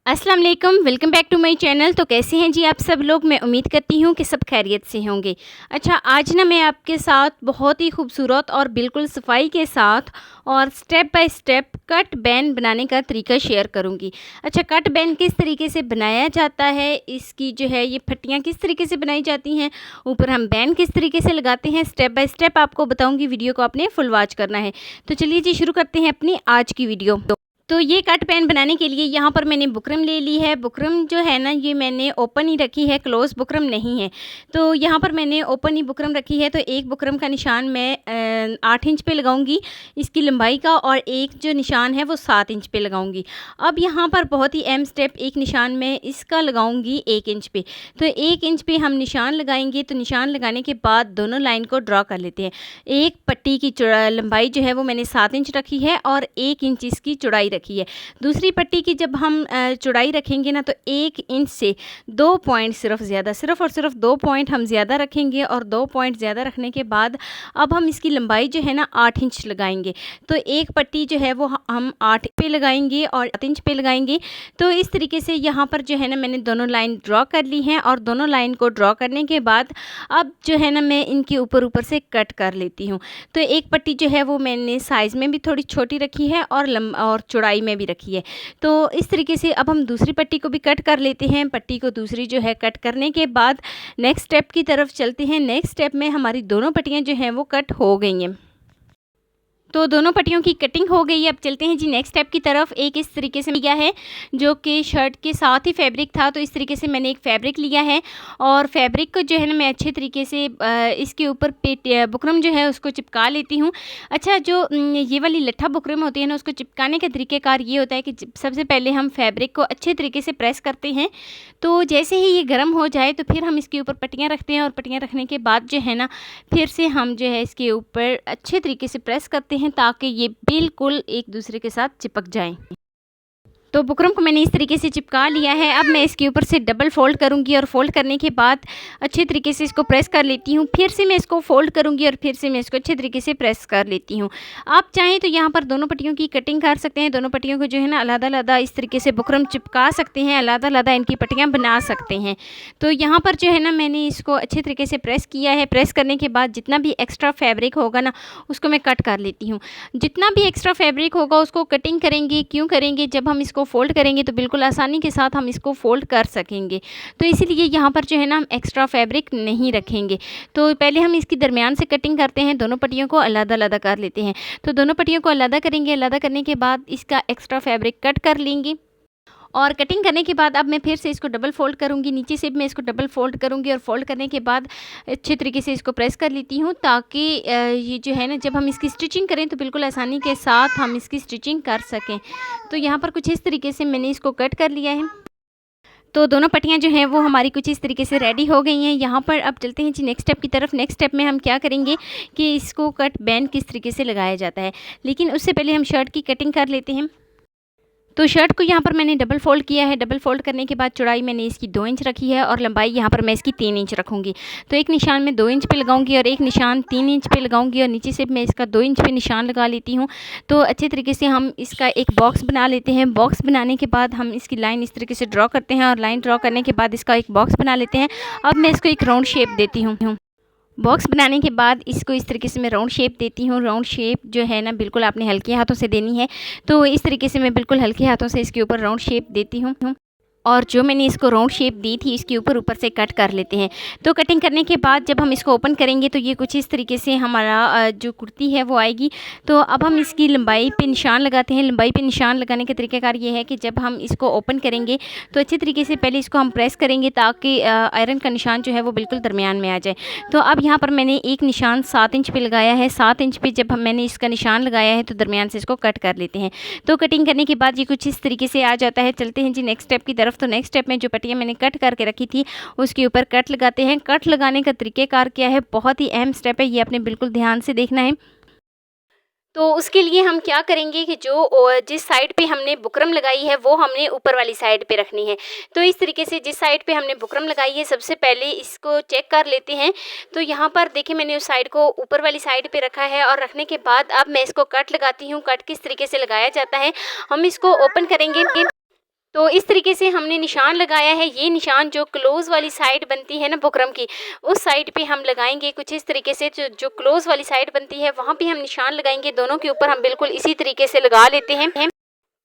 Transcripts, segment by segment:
अस्सलाम वालेकुम, welcome back to my channel. तो कैसे हैं जी आप सब लोग। मैं उम्मीद करती हूँ कि सब खैरियत से होंगे। अच्छा, आज ना मैं आपके साथ बहुत ही खूबसूरत और बिल्कुल सफाई के साथ और step by step cut ban बनाने का तरीका शेयर करूँगी। अच्छा, कट बैन किस तरीके से बनाया जाता है, इसकी जो है ये फट्टियाँ किस तरीके से बनाई जाती हैं, ऊपर हम बैन किस तरीके से लगाते हैं, स्टेप बाय स्टेप आपको बताऊँगी। वीडियो को आपने फुल वॉच करना है। तो चलिए जी, शुरू करते हैं अपनी आज की वीडियो। तो ये कट पेन बनाने के लिए यहाँ पर मैंने बुकरम ले ली है। बुकरम जो है ना, ये मैंने ओपन ही रखी है, क्लोज़ बुकरम नहीं है। तो यहाँ पर मैंने ओपन ही बुकरम रखी है। तो एक बुकरम का निशान मैं 8 इंच पे लगाऊंगी इसकी लंबाई का, और एक जो निशान है वो 7 इंच पे लगाऊंगी। अब यहाँ पर बहुत ही अहम स्टेप, एक निशान मैं इसका लगाऊंगी 1 इंच पे। तो 1 इंच पे हम निशान लगाएंगे। तो निशान लगाने के बाद दोनों लाइन को ड्रॉ कर लेते हैं। एक पट्टी की लंबाई जो है वो मैंने 7 इंच रखी है और 1 इंच इसकी चौड़ाई रखी है। दूसरी पट्टी की जब हम चौड़ाई रखेंगे ना, तो 1 इंच से 2 पॉइंट सिर्फ और सिर्फ 2 पॉइंट हम ज़्यादा रखेंगे, और 2 पॉइंट ज़्यादा रखने के बाद अब हम इसकी लंबाई जो है ना 8 इंच लगाएंगे। तो एक पट्टी जो है वो हम 8 पे लगाएंगे और 7 इंच पे लगाएंगे। तो इस तरीके से यहाँ पर जो है ना मैंने दोनों लाइन ड्रॉ कर ली हैं, और दोनों लाइन को ड्रॉ करने के बाद अब जो है ना मैं इनके ऊपर से कट कर लेती हूँ। तो एक पट्टी जो है वो मैंने साइज़ में भी थोड़ी छोटी रखी है और चौड़ाई में भी रखी है। तो इस तरीके से अब हम दूसरी पट्टी को भी कट कर लेते हैं। पट्टी को दूसरी जो है कट करने के बाद नेक्स्ट स्टेप की तरफ चलते हैं। नेक्स्ट स्टेप में हमारी दोनों पट्टियाँ जो हैं वो कट हो गई हैं। तो दोनों पट्टियों की कटिंग हो गई है। अब चलते हैं जी नेक्स्ट स्टेप की तरफ। एक इस तरीके से लिया है जो कि शर्ट के साथ ही फैब्रिक था। तो इस तरीके से मैंने एक फैब्रिक लिया है, और फैब्रिक को जो है ना मैं अच्छे तरीके से इसके ऊपर बुकरम जो है उसको चिपका लेती हूँ। अच्छा, जो ये वाली लट्ठा बुकरम होती है ना, उसको चिपकाने का तरीक़ेकार ये होता है कि सबसे पहले हम फैब्रिक को अच्छे तरीके से प्रेस करते हैं। तो जैसे ही ये गर्म हो जाए तो फिर हम इसके ऊपर पट्टियाँ रखते हैं, और पट्टियाँ रखने के बाद जो है ना फिर से हम जो है इसके ऊपर अच्छे तरीके से प्रेस करते हैं ताकि ये बिल्कुल एक दूसरे के साथ चिपक जाएं। तो बुकरम को मैंने इस तरीके से चिपका लिया है। अब मैं इसके ऊपर से डबल फोल्ड करूंगी, और फोल्ड करने के बाद अच्छे तरीके से इसको प्रेस कर लेती हूँ। फिर से मैं इसको फोल्ड करूंगी, और फिर से मैं इसको अच्छे तरीके से प्रेस कर लेती हूँ। आप चाहें तो यहाँ पर दोनों पट्टियों की कटिंग कर सकते हैं। दोनों पट्टियों को जो है ना अलग-अलग इस तरीके से बुकरम चिपका सकते हैं, अलग-अलग इनकी पट्टियाँ बना सकते हैं। तो यहाँ पर जो है ना मैंने इसको अच्छे तरीके से प्रेस किया है। प्रेस करने के बाद जितना भी एक्स्ट्रा फैब्रिक होगा ना उसको मैं कट कर लेती हूँ। जितना भी एक्स्ट्रा फैब्रिक होगा उसको कटिंग करेंगे। क्यों करेंगे? जब हम इसको फोल्ड करेंगे तो बिल्कुल आसानी के साथ हम इसको फोल्ड कर सकेंगे। तो इसीलिए यहाँ पर जो है ना हम एक्स्ट्रा फैब्रिक नहीं रखेंगे। तो पहले हम इसकी दरमियान से कटिंग करते हैं। दोनों पट्टियों को अलग-अलग कर लेते हैं। तो दोनों पट्टियों को अलग करेंगे। अलग करने के बाद इसका एक्स्ट्रा फैब्रिक कट कर लेंगे, और कटिंग करने के बाद अब मैं फिर से इसको डबल फोल्ड करूँगी। नीचे से भी मैं इसको डबल फोल्ड करूँगी, और फोल्ड करने के बाद अच्छे तरीके से इसको प्रेस कर लेती हूँ ताकि ये जो है ना जब हम इसकी स्टिचिंग करें तो बिल्कुल आसानी के साथ हम इसकी स्टिचिंग कर सकें। तो यहाँ पर कुछ इस तरीके से मैंने इसको कट कर लिया है। तो दोनों पट्टियाँ जो हैं वो हमारी कुछ इस तरीके से रेडी हो गई हैं। यहाँ पर अब चलते हैं जी नेक्स्ट स्टेप की तरफ। नेक्स्ट स्टेप में हम क्या करेंगे कि इसको कट बैंड किस तरीके से लगाया जाता है, लेकिन उससे पहले हम शर्ट की कटिंग कर लेते हैं। तो शर्ट को यहाँ पर मैंने डबल फोल्ड किया है। डबल फोल्ड करने के बाद चौड़ाई मैंने इसकी 2 इंच रखी है, और लंबाई यहाँ पर मैं इसकी 3 इंच रखूँगी। तो एक निशान मैं 2 इंच पे लगाऊंगी, और एक निशान 3 इंच पे लगाऊंगी, और नीचे से मैं इसका 2 इंच पे निशान लगा लेती हूँ। तो अच्छे तरीके से हम इसका एक बॉक्स बना लेते हैं। बॉक्स बनाने के बाद हम इसकी लाइन इस तरीके से ड्रॉ करते हैं, और लाइन ड्रॉ करने के बाद इसका एक बॉक्स बना लेते हैं। अब मैं इसको एक राउंड शेप देती हूँ। बॉक्स बनाने के बाद इसको इस तरीके से मैं राउंड शेप देती हूँ। राउंड शेप जो है ना बिल्कुल आपने हल्के हाथों से देनी है। तो इस तरीके से मैं बिल्कुल हल्के हाथों से इसके ऊपर राउंड शेप देती हूँ, और जो मैंने इसको राउंड शेप दी थी इसके ऊपर से कट कर लेते हैं। तो कटिंग करने के बाद जब हम इसको ओपन करेंगे तो ये कुछ इस तरीके से हमारा जो कुर्ती है वो आएगी। तो अब हम इसकी लंबाई पे निशान लगाते हैं। लंबाई पे निशान लगाने का तरीक़ाकार ये है कि जब हम इसको ओपन करेंगे तो अच्छे तरीके से पहले इसको हम प्रेस करेंगे ताकि आयरन का निशान जो है वो बिल्कुल दरमियान में आ जाए। तो अब यहाँ पर मैंने एक निशान 7 इंच पे लगाया है। 7 इंच पे जब मैंने इसका निशान लगाया है तो दरमियान से इसको कट कर लेते हैं। तो कटिंग करने के बाद ये कुछ इस तरीके से आ जाता है। चलते हैं जी नेक्स्ट स्टेप की तरफ। तो नेक्स्ट स्टेप में जो पट्टियाँ मैंने कट करके रखी थी उसके ऊपर कट लगाते हैं। कट लगाने का तरीक़ेकार क्या है, बहुत ही अहम स्टेप है, ये आपने बिल्कुल ध्यान से देखना है। तो उसके लिए हम क्या करेंगे कि जो जिस साइड पे हमने बुकरम लगाई है वो हमने ऊपर वाली साइड पे रखनी है। तो इस तरीके से जिस साइड पे हमने बुकरम लगाई है सबसे पहले इसको चेक कर लेते हैं। तो यहाँ पर देखिए मैंने उस साइड को ऊपर वाली साइड पे रखा है, और रखने के बाद अब मैं इसको कट लगाती हूँ। कट किस तरीके से लगाया जाता है हम इसको ओपन करेंगे। तो इस तरीके से हमने निशान लगाया है। ये निशान जो क्लोज़ वाली साइड बनती है ना बुकरम की, उस साइड पे हम लगाएंगे कुछ इस तरीके से। जो क्लोज़ वाली साइड बनती है वहाँ पे हम निशान लगाएंगे। दोनों के ऊपर हम बिल्कुल इसी तरीके से लगा लेते हैं।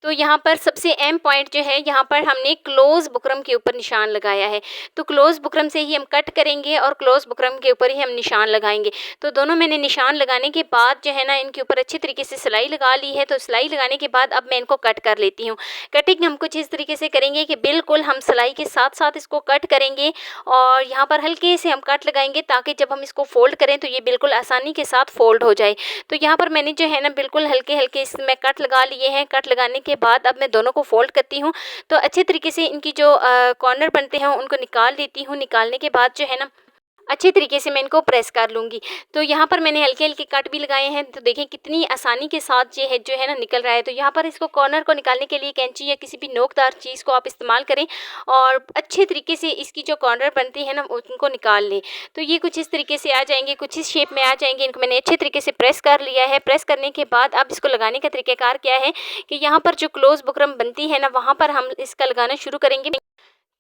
तो यहाँ पर सबसे अहम पॉइंट जो है, यहाँ पर हमने क्लोज़ बुकरम के ऊपर निशान लगाया है। तो क्लोज़ बुकरम से ही हम कट करेंगे और क्लोज़ बुकरम के ऊपर ही हम निशान लगाएंगे। तो दोनों मैंने निशान लगाने के बाद जो है ना, इनके ऊपर अच्छी तरीके से सिलाई लगा ली है। तो सिलाई लगाने के बाद अब मैं इनको कट कर लेती हूँ। कटिंग हम कुछ इस तरीके से करेंगे कि बिल्कुल हम सिलाई के साथ साथ इसको कट करेंगे और यहाँ पर हल्के से हम कट लगाएंगे, ताकि जब हम इसको फ़ोल्ड करें तो ये बिल्कुल आसानी के साथ फ़ोल्ड हो जाए। तो यहाँ पर मैंने जो है ना बिल्कुल हल्के हल्के इसमें कट लगा लिए हैं। कट लगाने के बाद अब मैं दोनों को फोल्ड करती हूँ। तो अच्छे तरीके से इनकी जो कॉर्नर बनते हैं उनको निकाल देती हूँ। निकालने के बाद जो है ना, अच्छे तरीके से मैं इनको प्रेस कर लूँगी। तो यहाँ पर मैंने हल्के-हल्के कट भी लगाए हैं। तो देखें कितनी आसानी के साथ ये है जो है ना निकल रहा है। तो यहाँ पर इसको कॉर्नर को निकालने के लिए कैंची या किसी भी नोकदार चीज़ को आप इस्तेमाल करें और अच्छे तरीके से इसकी जो कॉर्नर बनती है ना उनको निकाल लें। तो ये कुछ इस तरीके से आ जाएंगे, कुछ इस शेप में आ जाएंगे। इनको मैंने अच्छे तरीके से प्रेस कर लिया है। प्रेस करने के बाद अब इसको लगाने का तरीक़ाकार क्या है कि यहाँ पर जो क्लोज़ बुकरम बनती है ना, वहाँ पर हम इसका लगाना शुरू करेंगे।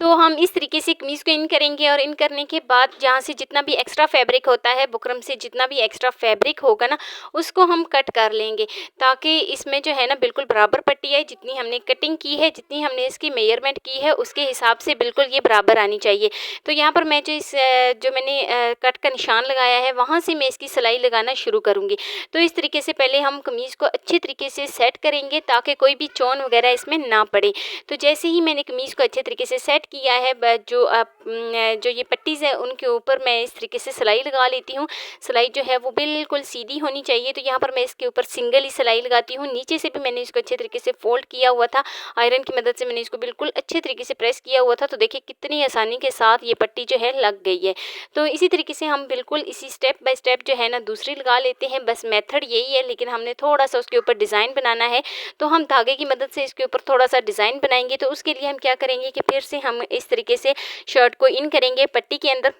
तो हम इस तरीके से कमीज़ को इन करेंगे और इन करने के बाद जहाँ से जितना भी एक्स्ट्रा फैब्रिक होता है, बुकरम से जितना भी एक्स्ट्रा फैब्रिक होगा ना, उसको हम कट कर लेंगे, ताकि इसमें जो है ना बिल्कुल बराबर पट्टी आए। जितनी हमने कटिंग की है, जितनी हमने इसकी मेजरमेंट की है, उसके हिसाब से बिल्कुल ये बराबर आनी चाहिए। तो यहाँ पर मैं जो मैंने कट का निशान लगाया है, वहाँ से मैं इसकी सिलाई लगाना शुरू करूँगी। तो इस तरीके से पहले हम कमीज़ को अच्छे तरीके से सेट करेंगे, ताकि कोई भी चोन वगैरह इसमें ना पड़े। तो जैसे ही मैंने कमीज़ को अच्छे तरीके से सेट किया है, जो ये पट्टीज़ है उनके ऊपर मैं इस तरीके से सिलाई लगा लेती हूँ। सिलाई जो है वो बिल्कुल सीधी होनी चाहिए। तो यहाँ पर मैं इसके ऊपर सिंगल ही सिलाई लगाती हूँ। नीचे से भी मैंने इसको अच्छे तरीके से फोल्ड किया हुआ था। आयरन की मदद से मैंने इसको बिल्कुल अच्छे तरीके से प्रेस किया हुआ था। तो देखिए कितनी आसानी के साथ ये पट्टी जो है लग गई है। तो इसी तरीके से हम बिल्कुल इसी स्टेप बाय स्टेप जो है ना दूसरी लगा लेते हैं। बस मेथड यही है, लेकिन हमने थोड़ा सा उसके ऊपर डिज़ाइन बनाना है। तो हम धागे की मदद से इसके ऊपर थोड़ा सा डिज़ाइन बनाएंगे। तो उसके लिए हम क्या करेंगे कि फिर से हम इस तरीके से शर्ट को इन करेंगे पट्टी के अंदर।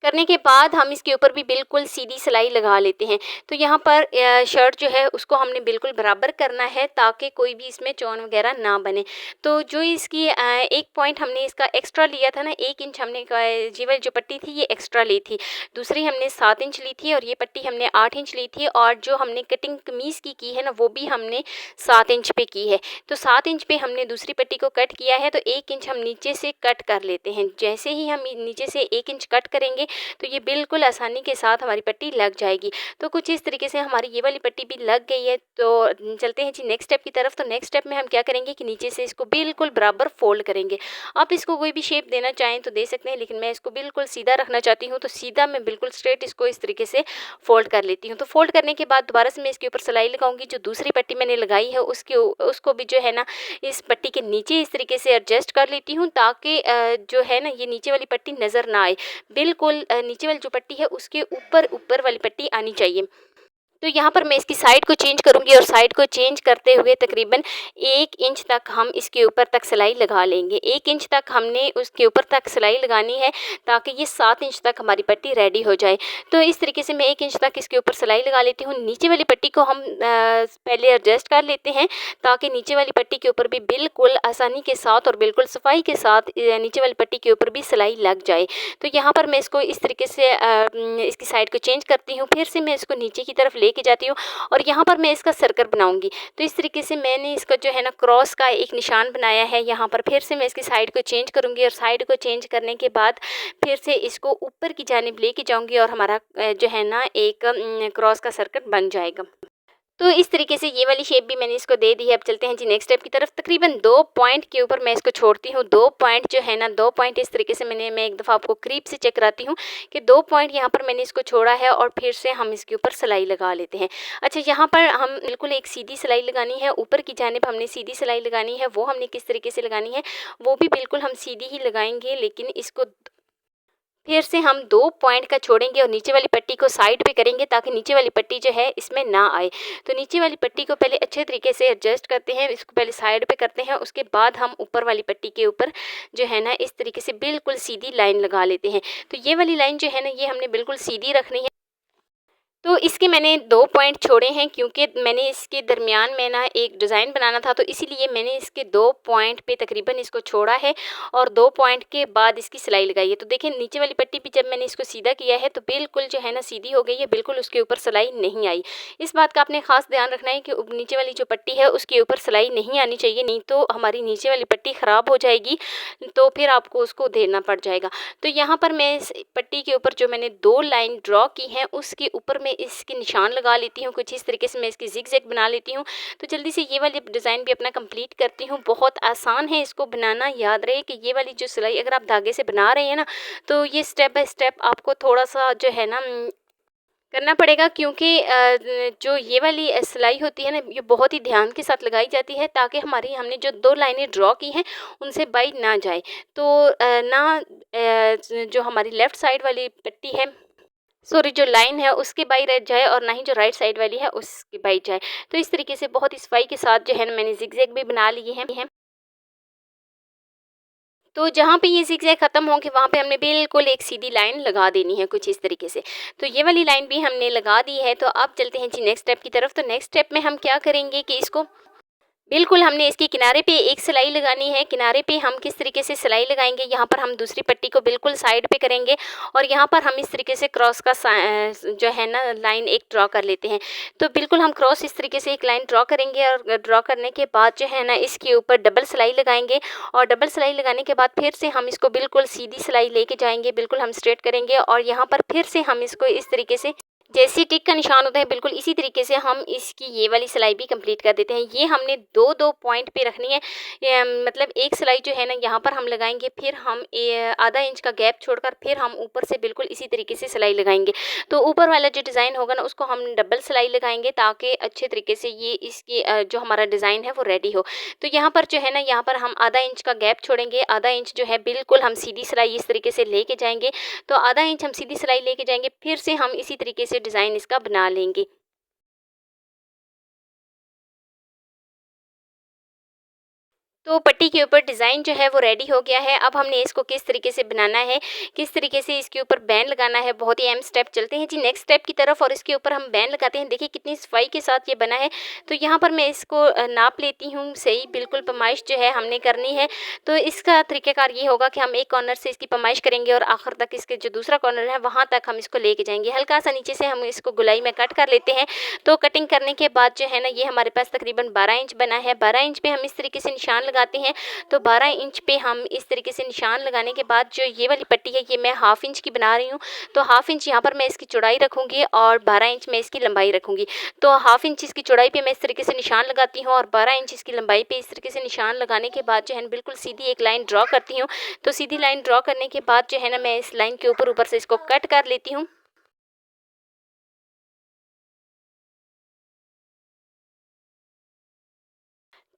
करने के बाद हम इसके ऊपर भी बिल्कुल सीधी सिलाई लगा लेते हैं। तो यहाँ पर शर्ट जो है उसको हमने बिल्कुल बराबर करना है, ताकि कोई भी इसमें चौन वगैरह ना बने। तो जो इसकी एक पॉइंट हमने इसका एक्स्ट्रा लिया था ना, 1 इंच हमने ये वाली जो पट्टी थी ये एक्स्ट्रा ली थी। दूसरी हमने 7 इंच ली थी और ये पट्टी हमने 8 इंच ली थी। और जो हमने कटिंग कमीज़ की है ना, वो भी हमने 7 इंच पे की है। तो 7 इंच पे हमने दूसरी पट्टी को कट किया है। तो 1 इंच हम नीचे से कट कर लेते हैं। जैसे ही हम नीचे से 1 इंच कट करेंगे, तो ये बिल्कुल आसानी के साथ हमारी पट्टी लग जाएगी। तो कुछ इस तरीके से हमारी ये वाली पट्टी भी लग गई है। तो चलते हैं जी नेक्स्ट स्टेप की तरफ। तो नेक्स्ट स्टेप में हम क्या करेंगे कि नीचे से इसको बिल्कुल बराबर फोल्ड करेंगे। आप इसको कोई भी शेप देना चाहें तो दे सकते हैं, लेकिन मैं इसको बिल्कुल सीधा रखना चाहती हूँ। तो सीधा मैं बिल्कुल स्ट्रेट इसको इस तरीके से फोल्ड कर लेती हूँ। तो फोल्ड करने के बाद दोबारा से मैं इसके ऊपर सिलाई लगाऊंगी। जो दूसरी पट्टी मैंने लगाई है उसको भी जो है ना इस पट्टी के नीचे इस तरीके से एडजस्ट कर लेती हूँ, ताकि जो है ना ये नीचे वाली पट्टी नज़र ना आए। बिल्कुल नीचे वाली जो पट्टी है उसके ऊपर वाली पट्टी आनी चाहिए। तो यहाँ पर मैं इसकी साइड को चेंज करूँगी और साइड को चेंज करते हुए तकरीबन 1 इंच तक हम इसके ऊपर तक सिलाई लगा लेंगे। 1 इंच तक हमने उसके ऊपर तक सिलाई लगानी है, ताकि ये 7 इंच तक हमारी पट्टी रेडी हो जाए। तो इस तरीके से मैं 1 इंच तक इसके ऊपर सिलाई लगा लेती हूँ। नीचे वाली पट्टी को हम पहले एडजस्ट कर लेते हैं, ताकि नीचे वाली पट्टी के ऊपर भी बिल्कुल आसानी के साथ और बिल्कुल सफाई के साथ नीचे वाली पट्टी के ऊपर भी सिलाई लग जाए। तो यहाँ पर मैं इसको इस तरीके से इसकी साइड को चेंज करती हूँ। फिर से मैं इसको नीचे की तरफ लेके जाती हूँ और यहाँ पर मैं इसका सर्कल बनाऊंगी। तो इस तरीके से मैंने इसका जो है ना क्रॉस का एक निशान बनाया है। यहाँ पर फिर से मैं इसकी साइड को चेंज करूँगी और साइड को चेंज करने के बाद फिर से इसको ऊपर की जानिब लेके जाऊँगी और हमारा जो है ना एक क्रॉस का सर्कल बन जाएगा। तो इस तरीके से ये वाली शेप भी मैंने इसको दे दी है। अब चलते हैं जी नेक्स्ट स्टेप की तरफ। तकरीबन 2 पॉइंट के ऊपर मैं इसको छोड़ती हूँ। 2 पॉइंट जो है ना, 2 पॉइंट इस तरीके से मैं एक दफ़ा आपको करीब से चेक कराती हूँ कि 2 पॉइंट यहाँ पर मैंने इसको छोड़ा है और फिर से हम इसके ऊपर सिलाई लगा लेते हैं। अच्छा, यहाँ पर हम बिल्कुल एक सीधी सिलाई लगानी है। ऊपर की जानिब हमने सीधी सिलाई लगानी है। वो हमने किस तरीके से लगानी है वो भी बिल्कुल हम सीधी ही लगाएंगे, लेकिन इसको फिर से हम 2 पॉइंट का छोड़ेंगे और नीचे वाली पट्टी को साइड पे करेंगे, ताकि नीचे वाली पट्टी जो है इसमें ना आए। तो नीचे वाली पट्टी को पहले अच्छे तरीके से एडजस्ट करते हैं, इसको पहले साइड पे करते हैं। उसके बाद हम ऊपर वाली पट्टी के ऊपर जो है ना इस तरीके से बिल्कुल सीधी लाइन लगा लेते हैं। तो ये वाली लाइन जो है ना ये हमने बिल्कुल सीधी रखनी है। तो इसके मैंने 2 पॉइंट छोड़े हैं क्योंकि मैंने इसके दरमियान में ना एक डिज़ाइन बनाना था, तो इसीलिए मैंने इसके 2 पॉइंट पे तकरीबन इसको छोड़ा है और 2 पॉइंट के बाद इसकी सिलाई लगाई है। तो देखिए नीचे वाली पट्टी पे जब मैंने इसको सीधा किया है तो बिल्कुल जो है ना सीधी हो गई है, बिल्कुल उसके ऊपर सिलाई नहीं आई। इस बात का आपने ख़ास ध्यान रखना है कि नीचे वाली जो पट्टी है उसके ऊपर सिलाई नहीं आनी चाहिए, नहीं तो हमारी नीचे वाली पट्टी ख़राब हो जाएगी, तो फिर आपको उसको उधेड़ना पड़ जाएगा। तो यहाँ पर मैं इस पट्टी के ऊपर जो मैंने 2 लाइन ड्रॉ की हैं उसके ऊपर मैं इसके निशान लगा लेती हूँ। कुछ इस तरीके से मैं इसकी ज़िगज़ैग बना लेती हूँ। तो जल्दी से ये वाली डिज़ाइन भी अपना कंप्लीट करती हूँ। बहुत आसान है इसको बनाना। याद रहे कि ये वाली जो सिलाई अगर आप धागे से बना रहे हैं ना, तो ये स्टेप बाय स्टेप आपको थोड़ा-सा जो है ना करना पड़ेगा, क्योंकि जो ये वाली सिलाई होती है ना, ये बहुत ही ध्यान के साथ लगाई जाती है ताकि हमारी हमने जो 2 लाइनें ड्रॉ की हैं उनसे बाई ना जाए। तो जो हमारी लेफ़्ट साइड वाली पट्टी है, सॉरी जो लाइन है उसकी बाई रह जाए और ना ही जो राइट साइड वाली है उसकी बाई जाए। तो इस तरीके से बहुत ही सफाई के साथ जो है ना मैंने ज़िगज़ैग भी बना लिए हैं। तो जहाँ पे ये ज़िगज़ैग ख़त्म होंगे वहाँ पे हमने बिल्कुल एक सीधी लाइन लगा देनी है कुछ इस तरीके से। तो ये वाली लाइन भी हमने लगा दी है। तो अब चलते हैं जी नेक्स्ट स्टेप की तरफ। तो नेक्स्ट स्टेप में हम क्या करेंगे कि इसको बिल्कुल हमने इसके किनारे पे एक सिलाई लगानी है। किनारे पे हम किस तरीके से सिलाई लगाएँगे, यहाँ पर हम दूसरी पट्टी को बिल्कुल साइड पे करेंगे और यहाँ पर हम इस तरीके से क्रॉस का जो है ना लाइन एक ड्रॉ कर लेते हैं। तो बिल्कुल हम क्रॉस इस तरीके से एक लाइन ड्रॉ करेंगे और ड्रॉ करने के बाद जो है ना इसके ऊपर डबल सिलाई लगाएँगे और डबल सिलाई लगाने के बाद फिर से हम इसको बिल्कुल सीधी सिलाई लेके जाएँगे, बिल्कुल हम स्ट्रेट करेंगे और यहाँ पर फिर से हम इसको इस तरीके से जैसे टिक का निशान होता है बिल्कुल इसी तरीके से हम इसकी ये वाली सिलाई भी कंप्लीट कर देते हैं। ये हमने 2-2 पॉइंट पे रखनी है। मतलब एक सिलाई जो है ना यहाँ पर हम लगाएँगे, फिर हम आधा इंच का गैप छोड़कर फिर हम ऊपर से बिल्कुल इसी तरीके से सिलाई लगाएँगे। तो ऊपर वाला जो डिज़ाइन होगा ना उसको हम डबल सिलाई लगाएँगे ताकि अच्छे तरीके से ये इसकी जो हमारा डिज़ाइन है वो रेडी हो। तो यहाँ पर जो है ना यहाँ पर हम आधा इंच का गैप छोड़ेंगे, आधा इंच जो है बिल्कुल हम सीधी सिलाई इस तरीके से लेके जाएँगे। तो आधा इंच हम सीधी सिलाई लेके जाएँगे, फिर से हम इसी तरीके से डिज़ाइन इसका बना लेंगे। तो पट्टी के ऊपर डिज़ाइन जो है वो रेडी हो गया है। अब हमने इसको किस तरीके से बनाना है, किस तरीके से इसके ऊपर बैन लगाना है, बहुत ही अहम स्टेप। चलते हैं जी नेक्स्ट स्टेप की तरफ और इसके ऊपर हम बैन लगाते हैं। देखिए कितनी सफाई के साथ ये बना है। तो यहाँ पर मैं इसको नाप लेती हूँ सही, बिल्कुल पैमाइश जो है हमने करनी है। तो इसका तरीक़ाकार ये होगा कि हम एक कॉर्नर से इसकी पैमाइश करेंगे और आखिर तक इसके जो दूसरा कॉर्नर है वहाँ तक हम इसको लेके जाएँगे। हल्का-सा नीचे से हम इसको गोलाई में कट कर लेते हैं। तो कटिंग करने के बाद जो है ना ये हमारे पास तकरीबन 12 इंच बना है। 12 इंच पे हम इस तरीके से निशान लगाते हैं। तो 12 इंच पे हम इस तरीके से निशान लगाने के बाद जो ये वाली पट्टी है ये मैं हाफ़ इंच की बना रही हूँ। तो हाफ़ इंच यहाँ पर मैं इसकी चौड़ाई रखूँगी और 12 इंच मैं इसकी लंबाई रखूँगी। तो हाफ़ इंच इसकी चौड़ाई पे मैं इस तरीके से निशान लगाती हूँ और 12 इंच इसकी लंबाई पे इस तरीके से निशान लगाने के बाद जो है ना बिल्कुल सीधी एक लाइन ड्रॉ करती हूँ। तो सीधी लाइन ड्रॉ करने के बाद जो है ना मैं इस लाइन के ऊपर से इसको कट कर लेती हूँ।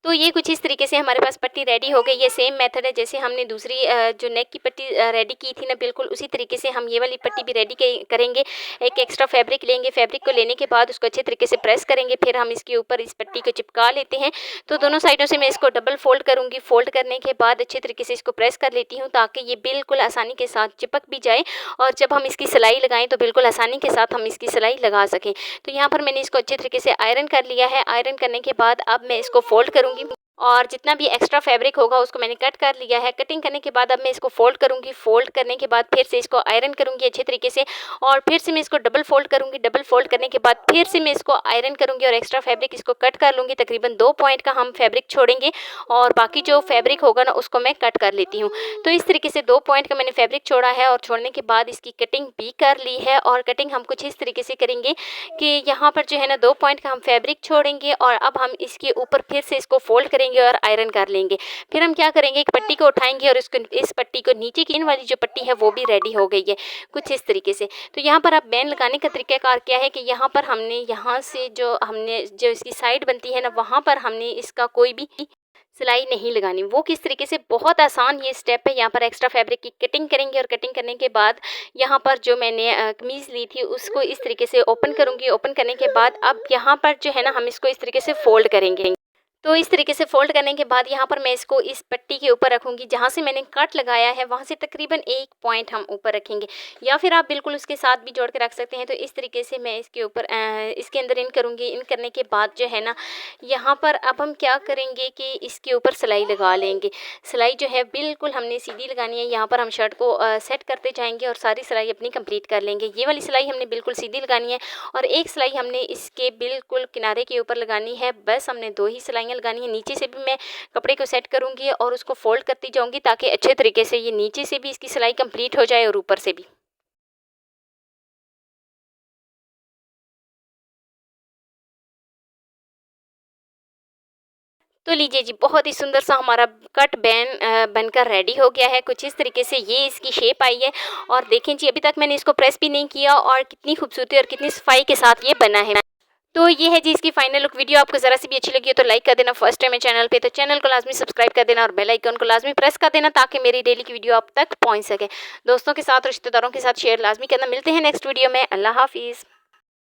तो ये कुछ इस तरीके से हमारे पास पट्टी रेडी हो गई है। सेम मेथड है जैसे हमने दूसरी जो नेक की पट्टी रेडी की थी ना, बिल्कुल उसी तरीके से हम ये वाली पट्टी भी रेडी करेंगे। एक एक्स्ट्रा फैब्रिक लेंगे, फैब्रिक को लेने के बाद उसको अच्छे तरीके से प्रेस करेंगे, फिर हम इसके ऊपर इस पट्टी को चिपका लेते हैं। तो दोनों साइडों से मैं इसको डबल फोल्ड करूँगी। फोल्ड करने के बाद अच्छे तरीके से इसको प्रेस कर लेती हूँ ताकि ये बिल्कुल आसानी के साथ चिपक भी जाए और जब हम इसकी सिलाई लगाएँ तो बिल्कुल आसानी के साथ हम इसकी सिलाई लगा सकें। तो यहाँ पर मैंने इसको अच्छे तरीके से आयरन कर लिया है। आयरन करने के बाद अब मैं इसको फोल्ड करूँगी और जितना भी एक्स्ट्रा फैब्रिक होगा उसको मैंने कट कर लिया है। कटिंग करने के बाद अब मैं इसको फोल्ड करूँगी। फोल्ड करने के बाद फिर से इसको आयरन करूँगी अच्छे तरीके से और फिर से मैं इसको डबल फोल्ड करूँगी। डबल फोल्ड करने के बाद फिर से मैं इसको आयरन करूँगी और एक्स्ट्रा फैब्रिक इसको कट कर लूँगी। तकरीबन 2 पॉइंट का हम फैब्रिक छोड़ेंगे और बाकी जो फैब्रिक होगा ना उसको मैं कट कर लेती हूँ। तो इस तरीके से 2 पॉइंट का मैंने फैब्रिक छोड़ा है और छोड़ने के बाद इसकी कटिंग भी कर ली है और कटिंग हम कुछ इस तरीके से करेंगे कि यहाँ पर जो है ना 2 पॉइंट का हम फैब्रिक छोड़ेंगे और अब हम इसके ऊपर फिर से इसको फोल्ड करेंगे और आयरन कर लेंगे। फिर हम क्या करेंगे, एक पट्टी को उठाएँगे और इसको इस पट्टी को नीचे की इन वाली जो पट्टी है वो भी रेडी हो गई है, कुछ इस तरीके से। तो यहाँ पर अब बैन लगाने का तरीक़ाकार क्या है कि यहाँ पर हमने यहाँ से जो इसकी साइड बनती है ना वहाँ पर हमने इसका कोई भी सिलाई नहीं लगानी। वो किस तरीके से, बहुत आसान ये स्टेप है। यहाँ पर एक्स्ट्रा फैब्रिक की कटिंग करेंगे और कटिंग करने के बाद यहाँ पर जो मैंने कमीज़ ली थी उसको इस तरीके से ओपन करूँगी। ओपन करने के बाद अब यहाँ पर जो है ना हम इसको इस तरीके से फ़ोल्ड करेंगे। तो इस तरीके से फ़ोल्ड करने के बाद यहाँ पर मैं इसको इस पट्टी के ऊपर रखूँगी, जहाँ से मैंने कट लगाया है वहाँ से तकरीबन 1 पॉइंट हम ऊपर रखेंगे, या फिर आप बिल्कुल उसके साथ भी जोड़ के रख सकते हैं। तो इस तरीके से मैं इसके ऊपर इसके अंदर इन करूँगी। इन करने के बाद जो है ना, यहाँ पर अब हम क्या करेंगे कि इसके ऊपर सिलाई लगा लेंगे। सिलाई जो है बिल्कुल हमने सीधी लगानी है। यहाँ पर हम शर्ट को सेट करते जाएँगे और सारी सिलाई अपनी कंप्लीट कर लेंगे। ये वाली सिलाई हमने बिल्कुल सीधी लगानी है और एक सिलाई हमने इसके बिल्कुल किनारे के ऊपर लगानी है। बस हमने 2 ही सिलाइयाँ लगानी है। नीचे से भी मैं कपड़े को सेट करूँगी और उसको फ़ोल्ड करती जाऊँगी, ताकि अच्छे तरीके से ये नीचे से भी इसकी सिलाई कंप्लीट हो जाए और ऊपर से भी। तो लीजिए जी, बहुत ही सुंदर सा हमारा कट बनकर रेडी हो गया है। कुछ इस तरीके से ये इसकी शेप आई है और देखें जी, अभी तक मैंने इसको प्रेस भी नहीं किया और कितनी खूबसूरती और कितनी सफाई के साथ ये बना है। तो ये है जी इसकी फाइनल लुक। वीडियो आपको ज़रा सी भी अच्छी लगी हो तो लाइक कर देना। फर्स्ट टाइम है चैनल पे तो चैनल को लाजमी सब्सक्राइब कर देना और बेल आइकन को लाजमी प्रेस कर देना, ताकि मेरी डेली की वीडियो आप तक पहुंच सके। दोस्तों के साथ, रिश्तेदारों के साथ शेयर लाजमी करना। मिलते हैं नेक्स्ट वीडियो में। अल्लाह हाफिज़।